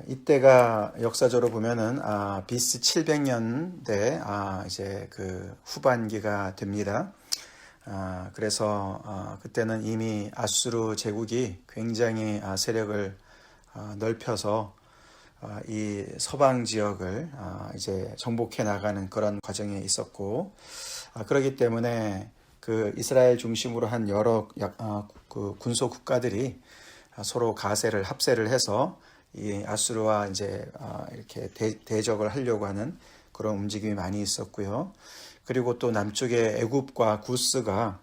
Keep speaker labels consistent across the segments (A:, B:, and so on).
A: 이때가 역사적으로 보면은 BC 700년대 이제 그 후반기가 됩니다. 그래서 그때는 이미 아수르 제국이 굉장히 세력을 넓혀서 이 서방 지역을 이제 정복해 나가는 그런 과정에 있었고, 그렇기 때문에 그 이스라엘 중심으로 한 여러 그 군소 국가들이 서로 합세를 해서 이 아수르와 이제 이렇게 대적을 하려고 하는 그런 움직임이 많이 있었고요. 그리고 또 남쪽에 애굽과 구스가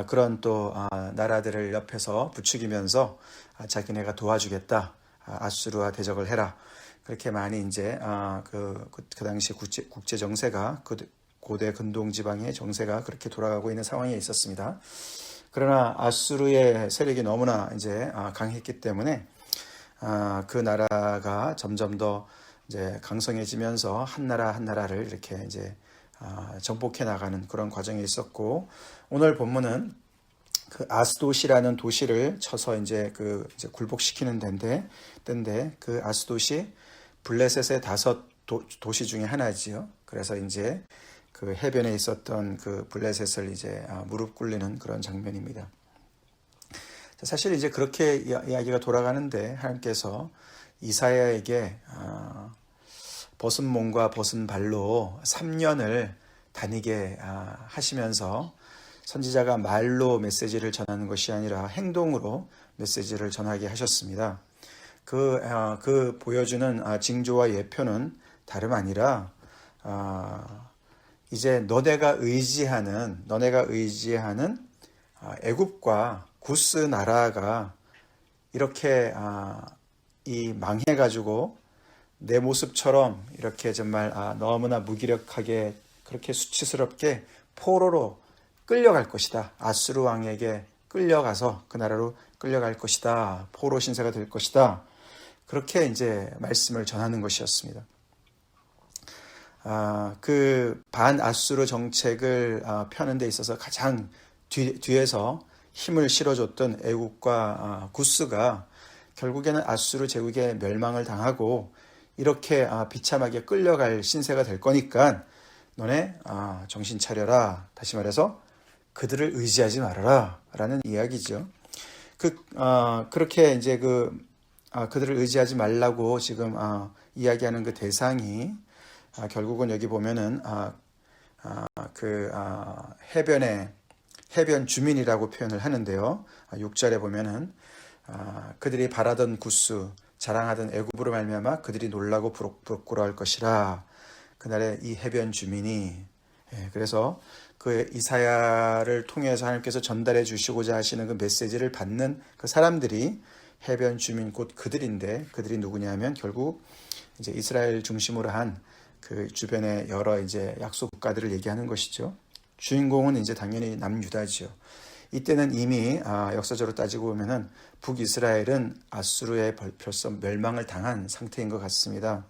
A: 그런 또 나라들을 옆에서 부추기면서 자기네가 도와주겠다, 아수르와 대적을 해라, 그렇게 많이 이제 그 당시 국제 정세가 고대 근동 지방의 정세가 그렇게 돌아가고 있는 상황에 있었습니다. 그러나 아수르의 세력이 너무나 이제 강했기 때문에 그 나라가 점점 더 이제 강성해지면서 한 나라를 이렇게 이제 정복해 나가는 그런 과정이 있었고, 오늘 본문은 그 아스돗이라는 도시를 쳐서 이제 이제 굴복시키는 때인데 그 아스돗이 블레셋의 5 도시 중에 하나지요. 그래서 이제 그 해변에 있었던 그 블레셋을 이제 무릎 꿇리는 그런 장면입니다. 사실 이제 그렇게 이야기가 돌아가는데 하나님께서 이사야에게 벗은 몸과 벗은 발로 3년을 다니게 하시면서 선지자가 말로 메시지를 전하는 것이 아니라 행동으로 메시지를 전하게 하셨습니다. 그 보여주는 징조와 예표는 다름 아니라 이제 너네가 의지하는 애굽과 구스 나라가 이렇게 이 망해가지고 내 모습처럼 이렇게 정말 너무나 무기력하게 그렇게 수치스럽게 포로로 끌려갈 것이다. 아수르 왕에게 끌려가서 그 나라로 끌려갈 것이다. 포로 신세가 될 것이다. 그렇게 이제 말씀을 전하는 것이었습니다. 그 반아수르 정책을 펴는 데 있어서 가장 뒤에서 힘을 실어줬던 애국과 구스가 결국에는 아수르 제국의 멸망을 당하고 이렇게 비참하게 끌려갈 신세가 될 거니까 너네 정신 차려라. 다시 말해서 그들을 의지하지 말아라 라는 이야기죠. 그렇게 이제 그들을 의지하지 말라고 지금 이야기하는 그 대상이 결국은 여기 보면은 해변 주민이라고 표현을 하는데요. 6절에 보면은 그들이 바라던 구스, 자랑하던 애굽으로 말미암아 그들이 놀라고 부끄러워할 것이라. 그날의 이 해변 주민이, 그래서 그 이사야를 통해서 하나님께서 전달해 주시고자 하시는 그 메시지를 받는 그 사람들이 해변 주민 곧 그들인데, 그들이 누구냐면 결국 이제 이스라엘 중심으로 한 그 주변의 여러 이제 약소 국가들을 얘기하는 것이죠. 주인공은 이제 당연히 남유다지요. 이때는 이미 역사적으로 따지고 보면은 북이스라엘은 아수르에 벌써 멸망을 당한 상태인 것 같습니다.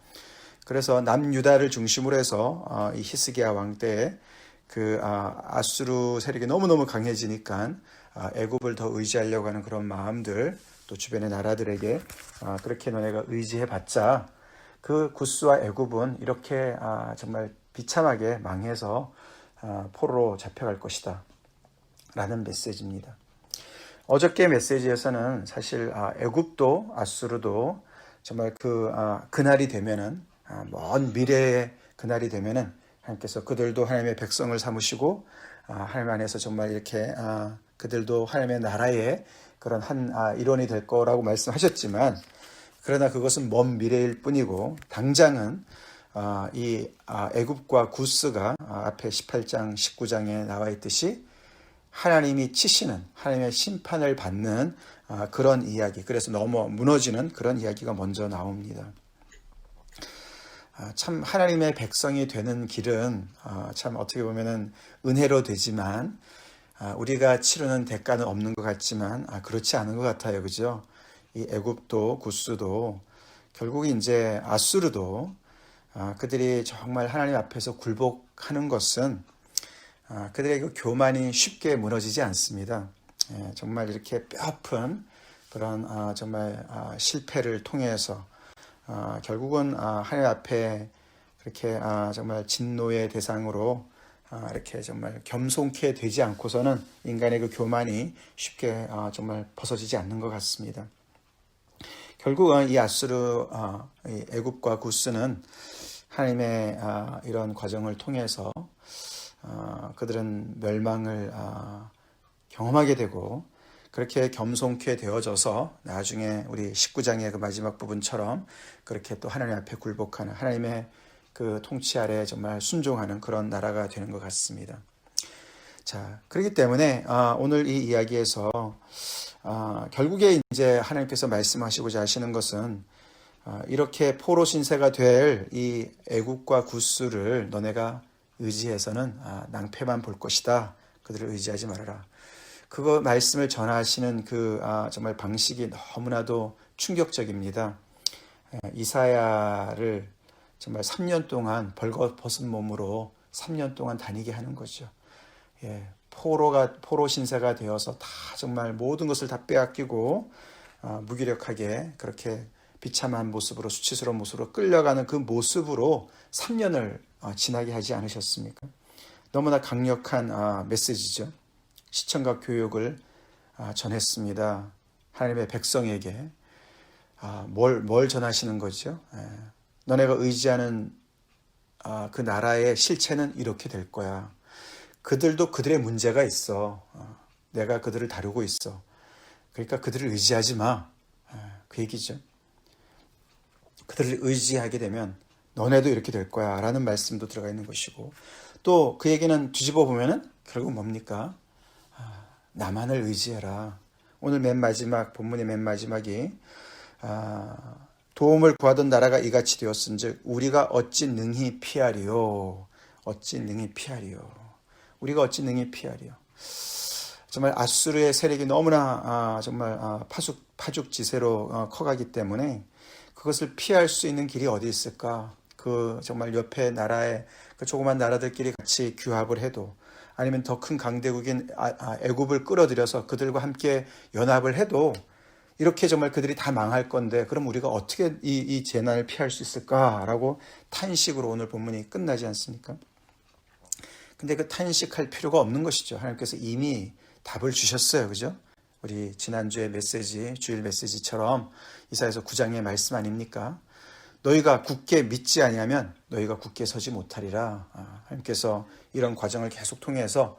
A: 그래서 남유다를 중심으로 해서 이 히스기야 왕 때에 그 아수르 세력이 너무너무 강해지니까 애굽을 더 의지하려고 하는 그런 마음들, 또 주변의 나라들에게 그렇게 너네가 의지해봤자 그 구스와 애굽은 이렇게 정말 비참하게 망해서 포로로 잡혀갈 것이다 라는 메시지입니다. 어저께 메시지에서는 사실 애굽도 아수르도 정말 그날이 되면은 먼 미래의 그날이 되면은 하나님께서 그들도 하나님의 백성을 삼으시고 하나님 안에서 정말 이렇게 그들도 하나님의 나라의 그런 한 일원이 될 거라고 말씀하셨지만, 그러나 그것은 먼 미래일 뿐이고 당장은 이 애굽과 구스가 앞에 18장 19장에 나와 있듯이 하나님이 치시는, 하나님의 심판을 받는 그런 이야기, 그래서 무너지는 그런 이야기가 먼저 나옵니다. 참 하나님의 백성이 되는 길은 참 어떻게 보면은 은혜로 되지만 우리가 치르는 대가는 없는 것 같지만 그렇지 않은 것 같아요. 그죠? 이 애굽도 구스도 결국 이제 아수르도 그들이 정말 하나님 앞에서 굴복하는 것은 그들의 그 교만이 쉽게 무너지지 않습니다. 정말 이렇게 뼈아픈 그런 정말 실패를 통해서 결국은 하나님 앞에 그렇게 정말 진노의 대상으로 이렇게 정말 겸손케 되지 않고서는 인간의 그 교만이 쉽게 정말 벗어지지 않는 것 같습니다. 결국은 이 아수르, 이 애굽과 구스는 하나님의 이런 과정을 통해서 그들은 멸망을 경험하게 되고 그렇게 겸손케 되어져서 나중에 우리 19장의 그 마지막 부분처럼 그렇게 또 하나님 앞에 굴복하는 하나님의 그 통치 아래 정말 순종하는 그런 나라가 되는 것 같습니다. 자, 그렇기 때문에 오늘 이 이야기에서 결국에 이제 하나님께서 말씀하시고자 하시는 것은 이렇게 포로 신세가 될 이 애국과 구스를 너네가 의지해서는 낭패만 볼 것이다. 그들을 의지하지 말아라. 그거 말씀을 전하시는 그 정말 방식이 너무나도 충격적입니다. 이사야를 정말 3년 동안 벌거벗은 몸으로 3년 동안 다니게 하는 거죠. 포로 신세가 되어서 다 정말 모든 것을 다 빼앗기고 무기력하게 그렇게 비참한 모습으로 수치스러운 모습으로 끌려가는 그 모습으로 3년을 지나게 하지 않으셨습니까? 너무나 강력한 메시지죠. 시청각 교육을 전했습니다. 하나님의 백성에게 뭘 전하시는 거죠? 너네가 의지하는 그 나라의 실체는 이렇게 될 거야. 그들도 그들의 문제가 있어. 내가 그들을 다루고 있어. 그러니까 그들을 의지하지 마. 그 얘기죠. 그들을 의지하게 되면 너네도 이렇게 될 거야 라는 말씀도 들어가 있는 것이고 또 그 얘기는 뒤집어 보면은 결국 뭡니까? 나만을 의지해라. 오늘 맨 마지막 본문의 맨 마지막이 도움을 구하던 나라가 이같이 되었은즉 우리가 어찌 능히 피하리요. 어찌 능히 피하리요. 우리가 어찌 능히 피하리요. 정말 아수르의 세력이 너무나 정말 파죽지세로 커가기 때문에 그것을 피할 수 있는 길이 어디 있을까? 그 정말 옆에 나라의 그 조그만 나라들끼리 같이 규합을 해도 아니면 더 큰 강대국인 애굽을 끌어들여서 그들과 함께 연합을 해도 이렇게 정말 그들이 다 망할 건데 그럼 우리가 어떻게 이 재난을 피할 수 있을까라고 탄식으로 오늘 본문이 끝나지 않습니까? 근데 그 탄식할 필요가 없는 것이죠. 하나님께서 이미 답을 주셨어요. 그죠? 우리 지난주에 메시지, 주일 메시지처럼 이사야서 9장의 말씀 아닙니까? 너희가 굳게 믿지 아니하면 너희가 굳게 서지 못하리라. 하나님께서 이런 과정을 계속 통해서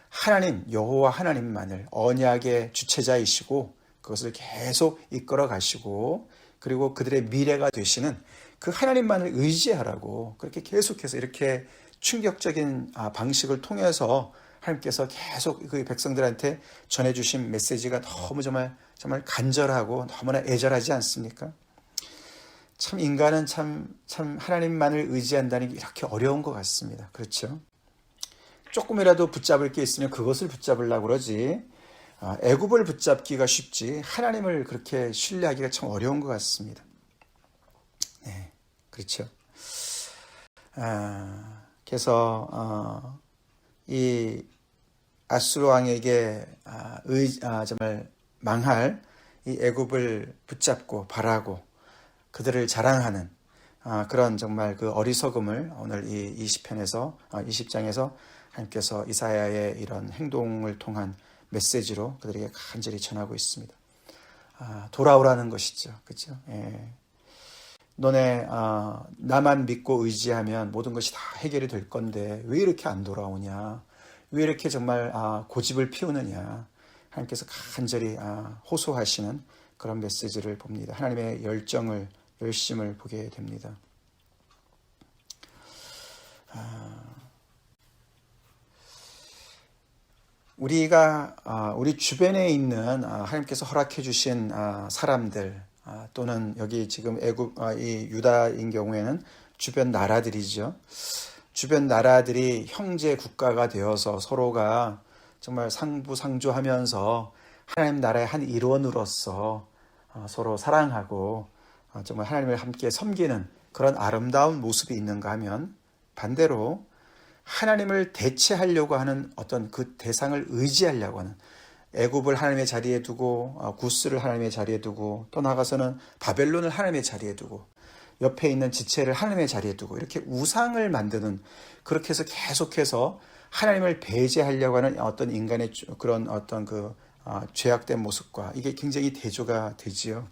A: 하나님, 여호와 하나님만을 언약의 주체자이시고 그것을 계속 이끌어 가시고 그리고 그들의 미래가 되시는 그 하나님만을 의지하라고 그렇게 계속해서 이렇게 충격적인 방식을 통해서 하나님께서 계속 그 백성들한테 전해주신 메시지가 너무 정말 간절하고 너무나 애절하지 않습니까? 참 인간은 참 하나님만을 의지한다는 게 이렇게 어려운 것 같습니다. 그렇죠? 조금이라도 붙잡을 게 있으면 그것을 붙잡으려고 그러지 애굽을 붙잡기가 쉽지 하나님을 그렇게 신뢰하기가 참 어려운 것 같습니다. 네, 그렇죠. 그래서 이 아수르 왕에게 정말 망할 이 애굽을 붙잡고 바라고 그들을 자랑하는 그런 정말 그 어리석음을 오늘 이 20장에서 하나님께서 이사야의 이런 행동을 통한 메시지로 그들에게 간절히 전하고 있습니다. 돌아오라는 것이죠. 그렇죠? 예. 너네 나만 믿고 의지하면 모든 것이 다 해결이 될 건데 왜 이렇게 안 돌아오냐? 왜 이렇게 정말 고집을 피우느냐? 하나님께서 간절히 호소하시는 그런 메시지를 봅니다. 하나님의 열심을 보게 됩니다. 우리 주변에 있는 하나님께서 허락해 주신 사람들 또는 여기 지금 이 유다인 경우에는 주변 나라들이죠. 주변 나라들이 형제 국가가 되어서 서로가 정말 상부상조하면서 하나님 나라의 한 일원으로서 서로 사랑하고 정말 하나님을 함께 섬기는 그런 아름다운 모습이 있는가 하면 반대로 하나님을 대체하려고 하는 어떤 그 대상을 의지하려고 하는 애굽을 하나님의 자리에 두고 구스를 하나님의 자리에 두고 또 나가서는 바벨론을 하나님의 자리에 두고 옆에 있는 지체를 하나님의 자리에 두고 이렇게 우상을 만드는, 그렇게 해서 계속해서 하나님을 배제하려고 하는 어떤 인간의 그런 어떤 죄악된 모습과 이게 굉장히 대조가 되지요.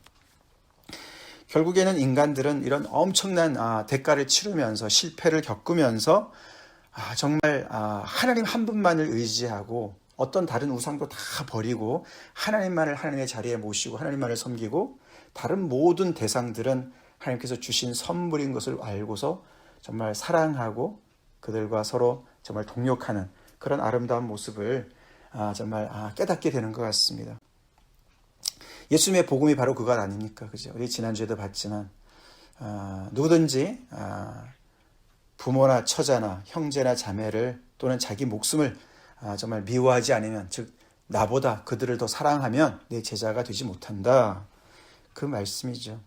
A: 결국에는 인간들은 이런 엄청난 대가를 치르면서 실패를 겪으면서 정말 하나님 한 분만을 의지하고 어떤 다른 우상도 다 버리고 하나님만을 하나님의 자리에 모시고 하나님만을 섬기고 다른 모든 대상들은 하나님께서 주신 선물인 것을 알고서 정말 사랑하고 그들과 서로 정말 동역하는 그런 아름다운 모습을 정말 깨닫게 되는 것 같습니다. 예수님의 복음이 바로 그것 아닙니까? 그죠? 우리 지난주에도 봤지만 누구든지 부모나 처자나 형제나 자매를 또는 자기 목숨을 정말 미워하지 않으면, 즉 나보다 그들을 더 사랑하면 내 제자가 되지 못한다. 그 말씀이죠.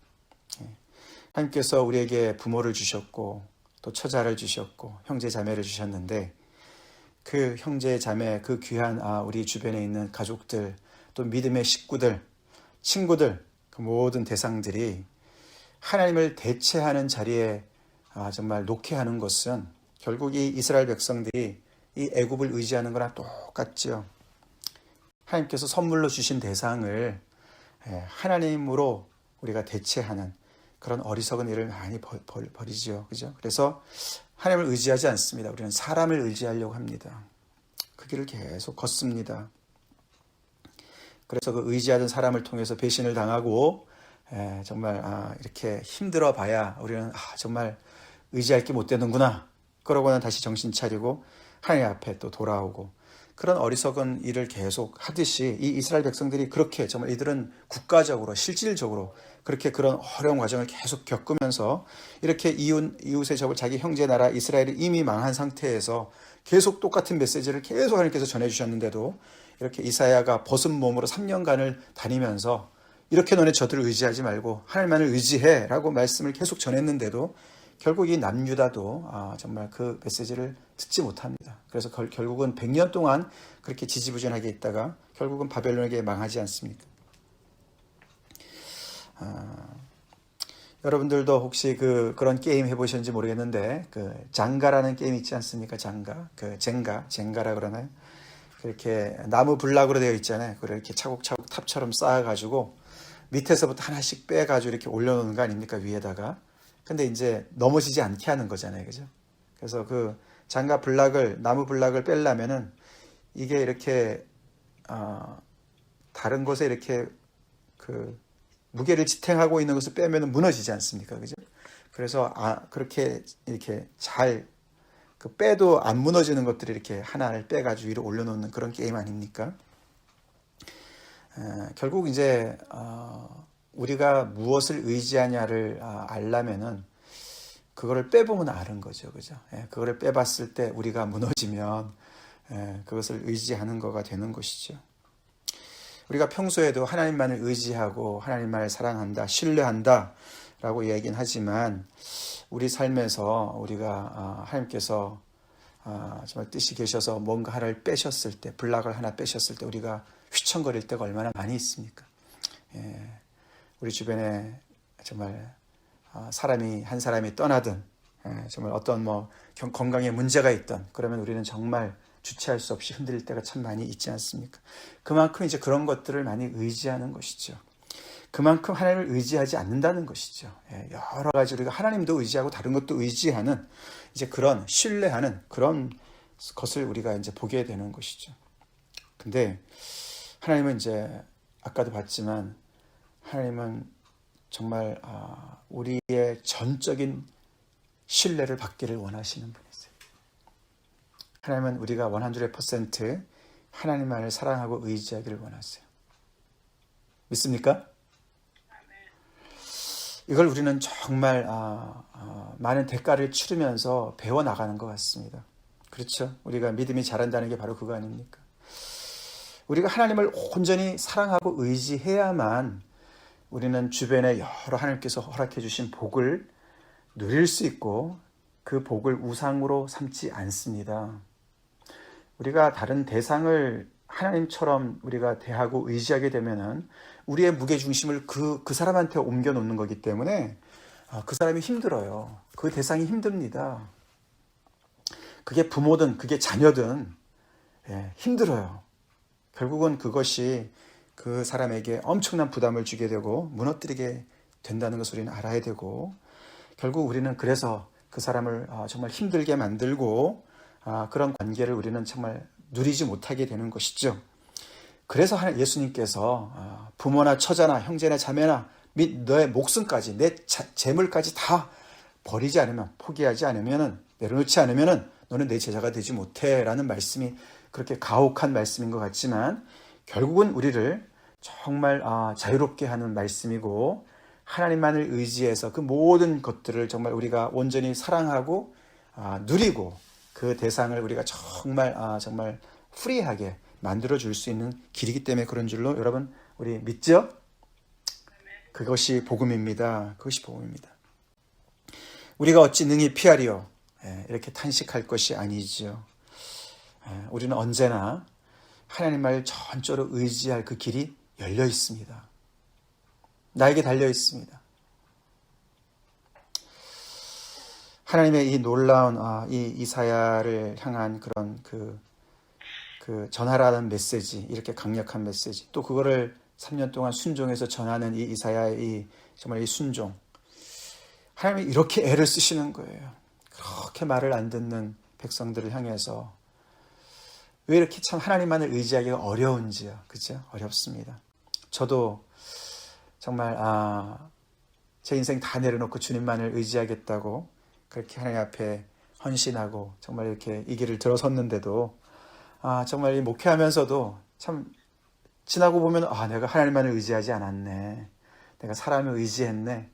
A: 하나님께서 우리에게 부모를 주셨고 또 처자를 주셨고 형제 자매를 주셨는데 그 형제 자매, 그 귀한 우리 주변에 있는 가족들, 또 믿음의 식구들, 친구들, 그 모든 대상들이 하나님을 대체하는 자리에 정말 놓게 하는 것은 결국 이 이스라엘 백성들이 이 애굽을 의지하는 거랑 똑같죠. 하나님께서 선물로 주신 대상을 하나님으로 우리가 대체하는 그런 어리석은 일을 많이 벌이죠. 그죠? 그래서 하나님을 의지하지 않습니다. 우리는 사람을 의지하려고 합니다. 그 길을 계속 걷습니다. 그래서 그 의지하던 사람을 통해서 배신을 당하고 정말 이렇게 힘들어 봐야 우리는 정말 의지할 게 못 되는구나. 그러고는 다시 정신 차리고 하나님 앞에 또 돌아오고, 그런 어리석은 일을 계속 하듯이 이 이스라엘 백성들이 그렇게 정말 이들은 국가적으로 실질적으로 그렇게 그런 어려운 과정을 계속 겪으면서 이렇게 이웃의 자기 형제 나라 이스라엘이 이미 망한 상태에서 계속 똑같은 메시지를 계속 하나님께서 전해주셨는데도 이렇게 이사야가 벗은 몸으로 3년간을 다니면서 이렇게 너네 저들을 의지하지 말고 하나님만을 의지해 라고 말씀을 계속 전했는데도 결국 이 남유다도 정말 그 메시지를 듣지 못합니다. 그래서 결국은 100년 동안 그렇게 지지부진하게 있다가 결국은 바벨론에게 망하지 않습니까? 여러분들도 혹시 그런 게임 해보셨는지 모르겠는데 장가라는 게임 있지 않습니까? 장가, 젠가라 그러나요? 그렇게 나무 블락으로 되어 있잖아요. 그걸 이렇게 차곡차곡 탑처럼 쌓아가지고 밑에서부터 하나씩 빼가지고 이렇게 올려놓는 거 아닙니까? 위에다가. 근데 이제 넘어지지 않게 하는 거잖아요. 그죠? 그래서 그 장가 블락을, 나무 블락을 빼려면은 이게 이렇게, 다른 곳에 이렇게 무게를 지탱하고 있는 것을 빼면은 무너지지 않습니까? 그죠? 그래서 그렇게 이렇게 잘 빼도 안 무너지는 것들을 이렇게 하나를 빼가지고 위로 올려놓는 그런 게임 아닙니까? 결국 이제 우리가 무엇을 의지하냐를 알려면은 그거를 빼보면 아는 거죠, 그죠? 그거를 빼봤을 때 우리가 무너지면 그것을 의지하는 거가 되는 것이죠. 우리가 평소에도 하나님만을 의지하고 하나님만을 사랑한다, 신뢰한다라고 얘기는 하지만 우리 삶에서 우리가 하나님께서 정말 뜻이 계셔서 뭔가 하나를 빼셨을 때, 블락을 하나 빼셨을 때 우리가 휘청거릴 때가 얼마나 많이 있습니까? 우리 주변에 정말 한 사람이 떠나든 정말 어떤 건강에 문제가 있든 그러면 우리는 정말 주체할 수 없이 흔들릴 때가 참 많이 있지 않습니까? 그만큼 이제 그런 것들을 많이 의지하는 것이죠. 그만큼 하나님을 의지하지 않는다는 것이죠. 여러 가지 우리가 하나님도 의지하고 다른 것도 의지하는 이제 그런 신뢰하는 그런 것을 우리가 이제 보게 되는 것이죠. 근데 하나님은 이제 아까도 봤지만 하나님은 정말 우리의 전적인 신뢰를 받기를 원하시는 분이세요. 하나님은 우리가 100% 하나님만을 사랑하고 의지하기를 원하세요. 믿습니까? 이걸 우리는 정말 많은 대가를 치르면서 배워나가는 것 같습니다. 그렇죠? 우리가 믿음이 자란다는 게 바로 그거 아닙니까? 우리가 하나님을 온전히 사랑하고 의지해야만 우리는 주변에 여러 하나님께서 허락해 주신 복을 누릴 수 있고 그 복을 우상으로 삼지 않습니다. 우리가 다른 대상을 하나님처럼 우리가 대하고 의지하게 되면은 우리의 무게중심을 그 사람한테 옮겨 놓는 거기 때문에 그 사람이 힘들어요. 그 대상이 힘듭니다. 그게 부모든 그게 자녀든 힘들어요. 결국은 그것이 그 사람에게 엄청난 부담을 주게 되고 무너뜨리게 된다는 것을 우리는 알아야 되고, 결국 우리는 그래서 그 사람을 정말 힘들게 만들고 그런 관계를 우리는 정말 누리지 못하게 되는 것이죠. 그래서 예수님께서 부모나 처자나 형제나 자매나 및 너의 목숨까지 내 재물까지 다 버리지 않으면, 포기하지 않으면, 내려놓지 않으면 너는 내 제자가 되지 못해 라는 말씀이 그렇게 가혹한 말씀인 것 같지만 결국은 우리를 정말 자유롭게 하는 말씀이고, 하나님만을 의지해서 그 모든 것들을 정말 우리가 온전히 사랑하고 누리고 그 대상을 우리가 정말 정말 프리하게 만들어 줄 수 있는 길이기 때문에 그런 줄로 여러분 우리 믿죠? 그것이 복음입니다. 그것이 복음입니다. 우리가 어찌 능히 피하리요? 이렇게 탄식할 것이 아니지요. 우리는 언제나 하나님을 전적으로 의지할 그 길이 열려 있습니다. 나에게 달려 있습니다. 하나님의 이 놀라운 이 이사야를 향한 그런 그 전하라는 메시지, 이렇게 강력한 메시지, 또 그거를 3년 동안 순종해서 전하는 이 이사야의 정말 이 순종, 하나님이 이렇게 애를 쓰시는 거예요. 그렇게 말을 안 듣는 백성들을 향해서 왜 이렇게 참 하나님만을 의지하기가 어려운지요. 그죠? 어렵습니다. 저도 정말 제 인생 다 내려놓고 주님만을 의지하겠다고 그렇게 하나님 앞에 헌신하고 정말 이렇게 이 길을 들어섰는데도 정말 이 목회하면서도 참 지나고 보면 내가 하나님만을 의지하지 않았네, 내가 사람을 의지했네,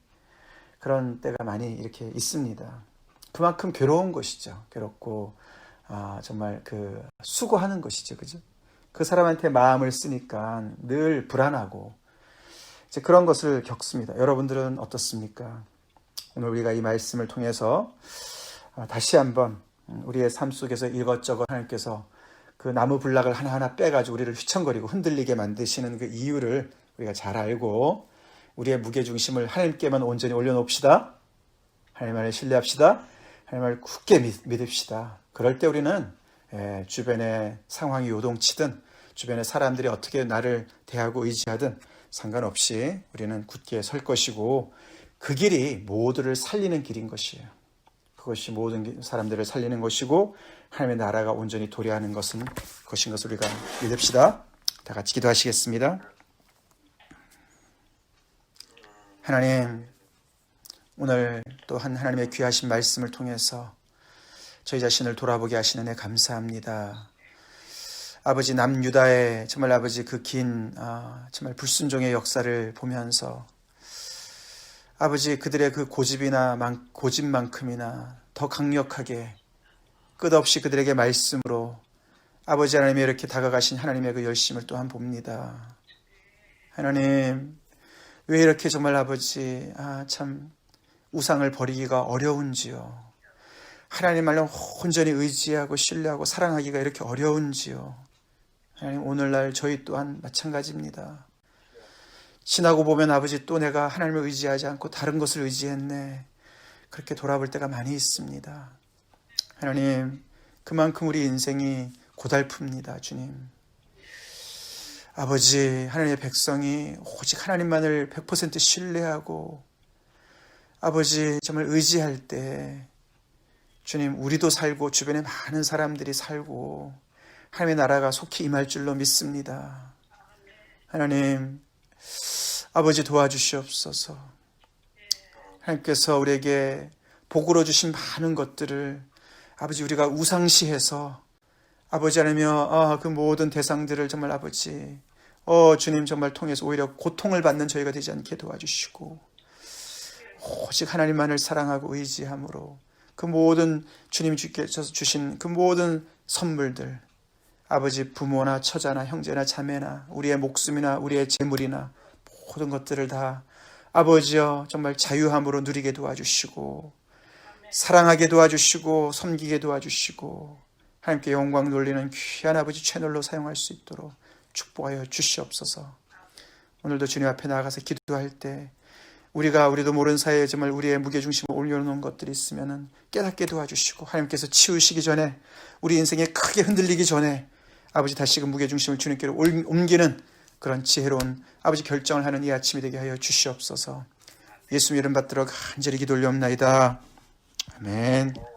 A: 그런 때가 많이 이렇게 있습니다. 그만큼 괴로운 것이죠. 괴롭고 정말 그 수고하는 것이죠. 그죠? 그 사람한테 마음을 쓰니까 늘 불안하고 이제 그런 것을 겪습니다. 여러분들은 어떻습니까? 오늘 우리가 이 말씀을 통해서 다시 한번 우리의 삶 속에서 이것저것 하나님께서 그 나무 불락을 하나하나 빼가지고 우리를 휘청거리고 흔들리게 만드시는 그 이유를 우리가 잘 알고 우리의 무게중심을 하나님께만 온전히 올려놓읍시다. 하나님만을 신뢰합시다. 하나님을 굳게 믿읍시다. 그럴 때 우리는 주변의 상황이 요동치든 주변의 사람들이 어떻게 나를 대하고 의지하든 상관없이 우리는 굳게 설 것이고, 그 길이 모두를 살리는 길인 것이에요. 그것이 모든 사람들을 살리는 것이고 하나님의 나라가 온전히 도래하는 것인 것을 우리가 믿읍시다. 다 같이 기도하시겠습니다. 하나님, 오늘 또한 하나님의 귀하신 말씀을 통해서 저희 자신을 돌아보게 하시는 애 감사합니다. 아버지, 남유다의 정말 아버지 그 긴 정말 불순종의 역사를 보면서 아버지 그들의 그 고집만큼이나 더 강력하게 끝없이 그들에게 말씀으로 아버지 하나님이 이렇게 다가가신 하나님의 그 열심을 또한 봅니다. 하나님, 왜 이렇게 정말 아버지 참 우상을 버리기가 어려운지요. 하나님만을 온전히 의지하고 신뢰하고 사랑하기가 이렇게 어려운지요. 하나님, 오늘날 저희 또한 마찬가지입니다. 지나고 보면 아버지 또 내가 하나님을 의지하지 않고 다른 것을 의지했네, 그렇게 돌아볼 때가 많이 있습니다. 하나님, 그만큼 우리 인생이 고달픕니다. 주님, 아버지, 하나님의 백성이 오직 하나님만을 100% 신뢰하고 아버지 정말 의지할 때 주님, 우리도 살고 주변에 많은 사람들이 살고 하나님의 나라가 속히 임할 줄로 믿습니다. 하나님, 아버지 도와주시옵소서. 하나님께서 우리에게 복으로 주신 많은 것들을 아버지 우리가 우상시해서 아버지 하나며 그 모든 대상들을 정말 아버지 주님 정말 통해서 오히려 고통을 받는 저희가 되지 않게 도와주시고 오직 하나님만을 사랑하고 의지함으로 그 모든 주님이 주신 그 모든 선물들, 아버지 부모나 처자나 형제나 자매나 우리의 목숨이나 우리의 재물이나 모든 것들을 다 아버지여 정말 자유함으로 누리게 도와주시고 사랑하게 도와주시고 섬기게 도와주시고 하나님께 영광 돌리는 귀한 아버지 채널로 사용할 수 있도록 축복하여 주시옵소서. 오늘도 주님 앞에 나아가서 기도할 때 우리도 모르는 사이에 정말 우리의 무게중심을 올려놓은 것들이 있으면 깨닫게 도와주시고, 하나님께서 치우시기 전에, 우리 인생에 크게 흔들리기 전에 아버지 다시금 무게중심을 주님께로 옮기는 그런 지혜로운 아버지 결정을 하는 이 아침이 되게 하여 주시옵소서. 예수님 이름 받들어 간절히 기도 올려옵나이다. 아멘.